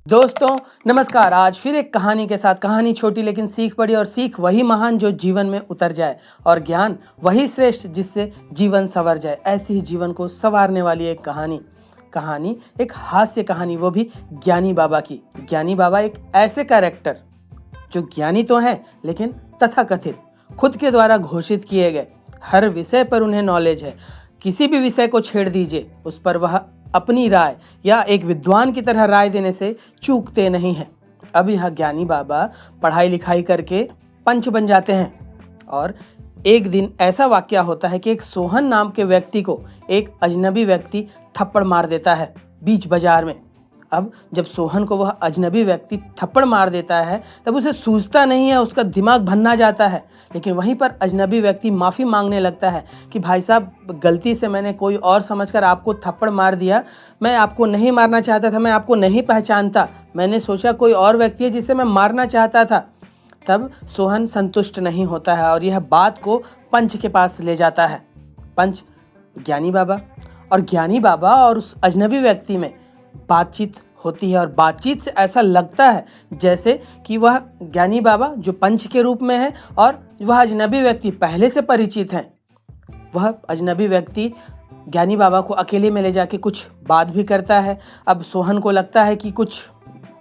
दोस्तों नमस्कार। आज फिर एक कहानी के साथ, कहानी छोटी लेकिन सीख बड़ी, और सीख वही महान जो जीवन में उतर जाए, और ज्ञान वही श्रेष्ठ जिससे जीवन संवर जाए। ऐसी ही जीवन को संवारने वाली एक कहानी एक हास्य कहानी, वो भी ज्ञानी बाबा की। ज्ञानी बाबा एक ऐसे कैरेक्टर जो ज्ञानी तो हैं लेकिन तथाकथित, खुद के द्वारा घोषित किए गए। हर विषय पर उन्हें नॉलेज है। किसी भी विषय को छेड़ दीजिए, उस पर वह अपनी राय या एक विद्वान की तरह राय देने से चूकते नहीं हैं। अब यह ज्ञानी बाबा पढ़ाई लिखाई करके पंच बन जाते हैं, और एक दिन ऐसा वाकया होता है कि एक सोहन नाम के व्यक्ति को एक अजनबी व्यक्ति थप्पड़ मार देता है बीच बाजार में। अब जब सोहन को वह अजनबी व्यक्ति थप्पड़ मार देता है तब उसे सूझता नहीं है, उसका दिमाग भन्ना जाता है। लेकिन वहीं पर अजनबी व्यक्ति माफ़ी मांगने लगता है कि भाई साहब, गलती से मैंने कोई और समझकर आपको थप्पड़ मार दिया। मैं आपको नहीं मारना चाहता था, मैं आपको नहीं पहचानता, मैंने सोचा कोई और व्यक्ति है जिसे मैं मारना चाहता था। तब सोहन संतुष्ट नहीं होता है और यह बात को पंच के पास ले जाता है। पंच ज्ञानी बाबा और उस अजनबी व्यक्ति में बातचीत होती है, और बातचीत से ऐसा लगता है जैसे कि वह ज्ञानी बाबा जो पंच के रूप में है और वह अजनबी व्यक्ति पहले से परिचित हैं। वह अजनबी व्यक्ति ज्ञानी बाबा को अकेले में ले जाके कुछ बात भी करता है। अब सोहन को लगता है कि कुछ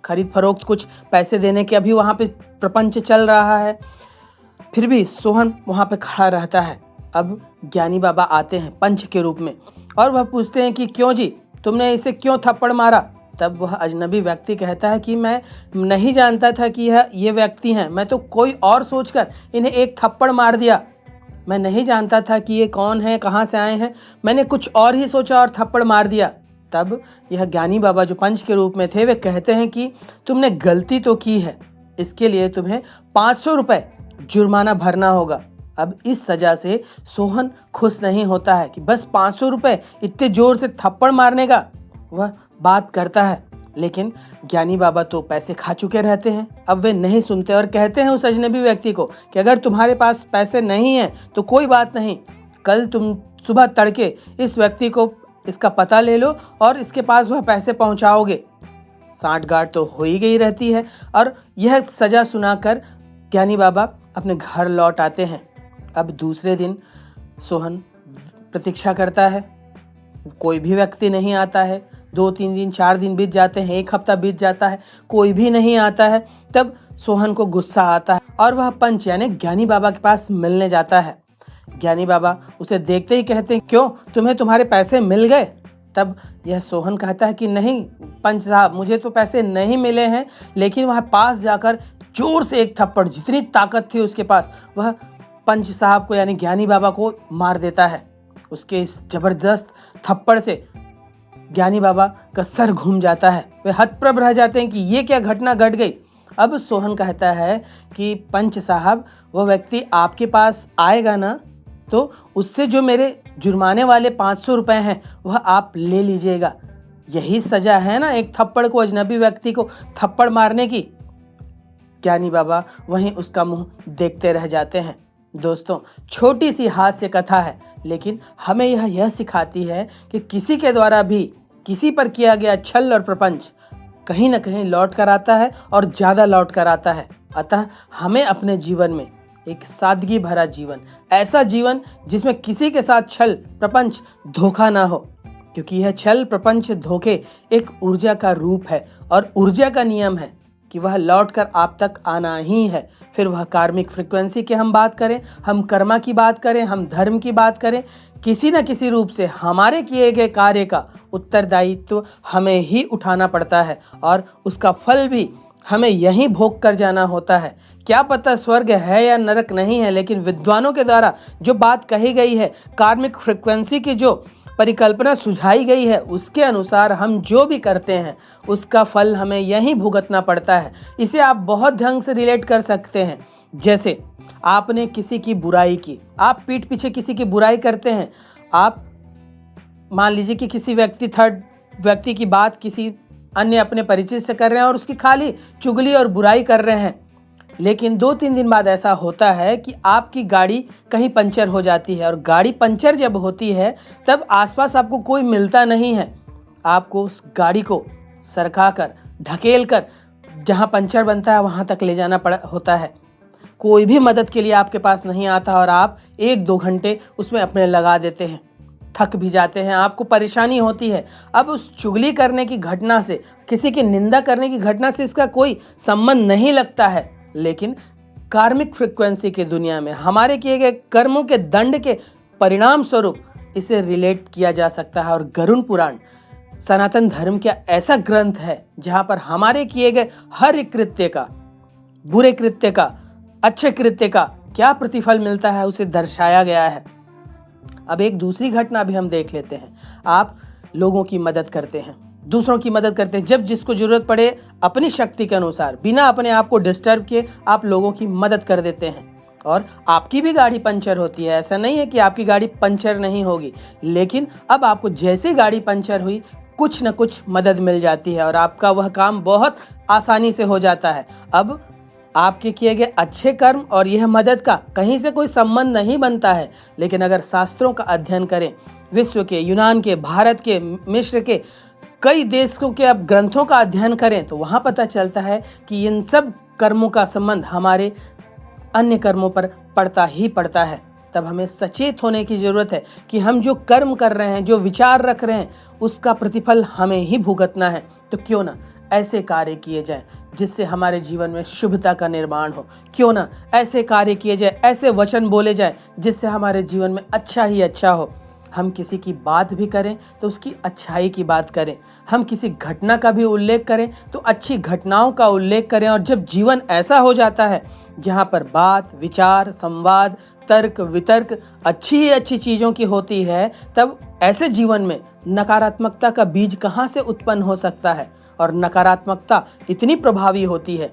खरीद फरोख्त, कुछ पैसे देने के अभी वहाँ पे प्रपंच चल रहा है, फिर भी सोहन वहाँ पे खड़ा रहता है। अब ज्ञानी बाबा आते हैं पंच के रूप में, और वह पूछते हैं कि क्यों जी, तुमने इसे क्यों थप्पड़ मारा। तब वह अजनबी व्यक्ति कहता है कि मैं नहीं जानता था कि ये व्यक्ति हैं, मैं तो कोई और सोचकर इन्हें एक थप्पड़ मार दिया। मैं नहीं जानता था कि ये कौन है, कहाँ से आए हैं, मैंने कुछ और ही सोचा और थप्पड़ मार दिया। तब यह ज्ञानी बाबा जो पंच के रूप में थे, वे कहते हैं कि तुमने गलती तो की है, इसके लिए तुम्हें 500 रुपये जुर्माना भरना होगा। अब इस सज़ा से सोहन खुश नहीं होता है कि बस 500 रुपये, इतने ज़ोर से थप्पड़ मारने का वह बात करता है। लेकिन ज्ञानी बाबा तो पैसे खा चुके रहते हैं। अब वे नहीं सुनते और कहते हैं उस अजनबी व्यक्ति को कि अगर तुम्हारे पास पैसे नहीं हैं तो कोई बात नहीं, कल तुम सुबह तड़के इस व्यक्ति को इसका पता ले लो और इसके पास वह पैसे पहुंचाओगे। सांठगांठ तो हो ही गई रहती है, और यह सज़ा सुनाकर ज्ञानी बाबा अपने घर लौट आते हैं। अब दूसरे दिन सोहन प्रतीक्षा करता है, कोई भी व्यक्ति नहीं आता है। 2-3 दिन, 4 दिन बीत जाते हैं, 1 हफ्ता बीत जाता है, कोई भी नहीं आता है। तब सोहन को गुस्सा आता है और वह पंच यानी ज्ञानी बाबा के पास मिलने जाता है। ज्ञानी बाबा उसे देखते ही कहते हैं, क्यों, तुम्हें तुम्हारे पैसे मिल गए। तब यह सोहन कहता है कि नहीं पंच साहब, मुझे तो पैसे नहीं मिले हैं। लेकिन वह पास जाकर जोर से एक थप्पड़, जितनी ताकत थी उसके पास, वह पंच साहब को यानी ज्ञानी बाबा को मार देता है। उसके इस जबरदस्त थप्पड़ से ज्ञानी बाबा का सर घूम जाता है। वे हतप्रभ रह जाते हैं कि ये क्या घटना घट गई। अब सोहन कहता है कि पंच साहब, वो व्यक्ति आपके पास आएगा ना, तो उससे जो मेरे जुर्माने वाले 500 रुपये हैं वह आप ले लीजिएगा। यही सज़ा है ना एक थप्पड़ को, अजनबी व्यक्ति को थप्पड़ मारने की। ज्ञानी बाबा वहीं उसका मुंह देखते रह जाते हैं। दोस्तों, छोटी सी हास्य कथा है, लेकिन हमें यह सिखाती है कि किसी के द्वारा भी किसी पर किया गया छल और प्रपंच कहीं ना कहीं लौट कर आता है, और ज़्यादा लौट कर आता है। अतः हमें अपने जीवन में एक सादगी भरा जीवन, ऐसा जीवन जिसमें किसी के साथ छल प्रपंच धोखा ना हो, क्योंकि यह छल प्रपंच धोखे एक ऊर्जा का रूप है, और ऊर्जा का नियम है कि वह लौटकर आप तक आना ही है। फिर वह कार्मिक फ्रीक्वेंसी की हम बात करें, हम कर्मा की बात करें, हम धर्म की बात करें, किसी न किसी रूप से हमारे किए गए कार्य का उत्तरदायित्व हमें ही उठाना पड़ता है, और उसका फल भी हमें यहीं भोग कर जाना होता है। क्या पता स्वर्ग है या नरक नहीं है, लेकिन विद्वानों के द्वारा जो बात कही गई है, कार्मिक फ्रीक्वेंसी की जो परिकल्पना सुझाई गई है, उसके अनुसार हम जो भी करते हैं उसका फल हमें यहीं भुगतना पड़ता है। इसे आप बहुत ढंग से रिलेट कर सकते हैं। जैसे आपने किसी की बुराई की, आप पीठ पीछे किसी की बुराई करते हैं। आप मान लीजिए कि किसी थर्ड व्यक्ति की बात किसी अन्य अपने परिचित से कर रहे हैं और उसकी खाली चुगली और बुराई कर रहे हैं। लेकिन 2-3 दिन बाद ऐसा होता है कि आपकी गाड़ी कहीं पंचर हो जाती है, और गाड़ी पंचर जब होती है तब आसपास आपको कोई मिलता नहीं है। आपको उस गाड़ी को सरका कर ढकेल कर जहाँ पंचर बनता है वहाँ तक ले जाना होता है। कोई भी मदद के लिए आपके पास नहीं आता और आप 1-2 घंटे उसमें अपने लगा देते हैं, थक भी जाते हैं, आपको परेशानी होती है। अब उस चुगली करने की घटना से, किसी की निंदा करने की घटना से इसका कोई संबंध नहीं लगता है, लेकिन कार्मिक फ्रीक्वेंसी की दुनिया में हमारे किए गए कर्मों के दंड के परिणाम स्वरूप इसे रिलेट किया जा सकता है। और गरुड़ पुराण सनातन धर्म का ऐसा ग्रंथ है जहां पर हमारे किए गए हर एक कृत्य का, बुरे कृत्य का, अच्छे कृत्य का क्या प्रतिफल मिलता है उसे दर्शाया गया है। अब एक दूसरी घटना भी हम देख लेते हैं। आप लोगों की मदद करते हैं, दूसरों की मदद करते हैं, जब जिसको जरूरत पड़े अपनी शक्ति के अनुसार बिना अपने आप को डिस्टर्ब किए आप लोगों की मदद कर देते हैं। और आपकी भी गाड़ी पंचर होती है, ऐसा नहीं है कि आपकी गाड़ी पंचर नहीं होगी, लेकिन अब आपको जैसे गाड़ी पंचर हुई कुछ न कुछ मदद मिल जाती है और आपका वह काम बहुत आसानी से हो जाता है। अब आपके किए गए अच्छे कर्म और यह मदद का कहीं से कोई संबंध नहीं बनता है, लेकिन अगर शास्त्रों का अध्ययन करें, विश्व के, यूनान के, भारत के, मिस्र के कई देशों के अब ग्रंथों का अध्ययन करें तो वहाँ पता चलता है कि इन सब कर्मों का संबंध हमारे अन्य कर्मों पर पड़ता ही पड़ता है। तब हमें सचेत होने की जरूरत है कि हम जो कर्म कर रहे हैं, जो विचार रख रहे हैं, उसका प्रतिफल हमें ही भुगतना है। तो क्यों ना ऐसे कार्य किए जाएं जिससे हमारे जीवन में शुभता का निर्माण हो। क्यों ना ऐसे कार्य किए जाए, ऐसे वचन बोले जाएं जिससे हमारे जीवन में अच्छा ही अच्छा हो। हम किसी की बात भी करें तो उसकी अच्छाई की बात करें, हम किसी घटना का भी उल्लेख करें तो अच्छी घटनाओं का उल्लेख करें। और जब जीवन ऐसा हो जाता है जहाँ पर बात, विचार, संवाद, तर्क वितर्क अच्छी ही अच्छी चीज़ों की होती है, तब ऐसे जीवन में नकारात्मकता का बीज कहाँ से उत्पन्न हो सकता है। और नकारात्मकता इतनी प्रभावी होती है।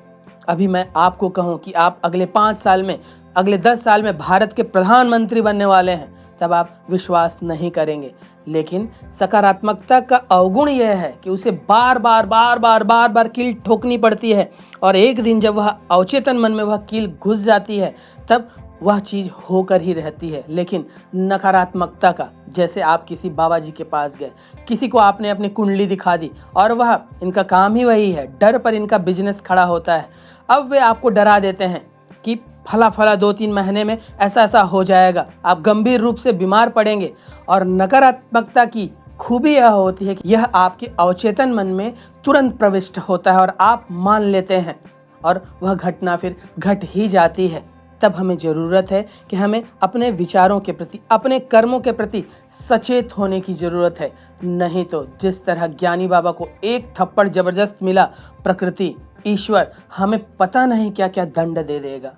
अभी मैं आपको कहूँ कि आप अगले 5 साल में, अगले 10 साल में भारत के प्रधानमंत्री बनने वाले हैं, तब आप विश्वास नहीं करेंगे। लेकिन सकारात्मकता का अवगुण यह है कि उसे बार बार कील ठोकनी पड़ती है और एक दिन जब वह अवचेतन मन में वह कील घुस जाती है तब वह चीज़ होकर ही रहती है। लेकिन नकारात्मकता का, जैसे आप किसी बाबा जी के पास गए, किसी को आपने अपनी कुंडली दिखा दी और वह, इनका काम ही वही है, डर पर इनका बिजनेस खड़ा होता है। अब वे आपको डरा देते हैं कि फला 2-3 महीने में ऐसा ऐसा हो जाएगा, आप गंभीर रूप से बीमार पड़ेंगे। और नकारात्मकता की खूबी यह होती है कि यह आपके अवचेतन मन में तुरंत प्रविष्ट होता है और आप मान लेते हैं और वह घटना फिर घट ही जाती है। तब हमें ज़रूरत है कि हमें अपने विचारों के प्रति, अपने कर्मों के प्रति सचेत होने की ज़रूरत है। नहीं तो जिस तरह ज्ञानी बाबा को एक थप्पड़ जबरदस्त मिला, प्रकृति, ईश्वर हमें पता नहीं क्या क्या दंड दे देगा।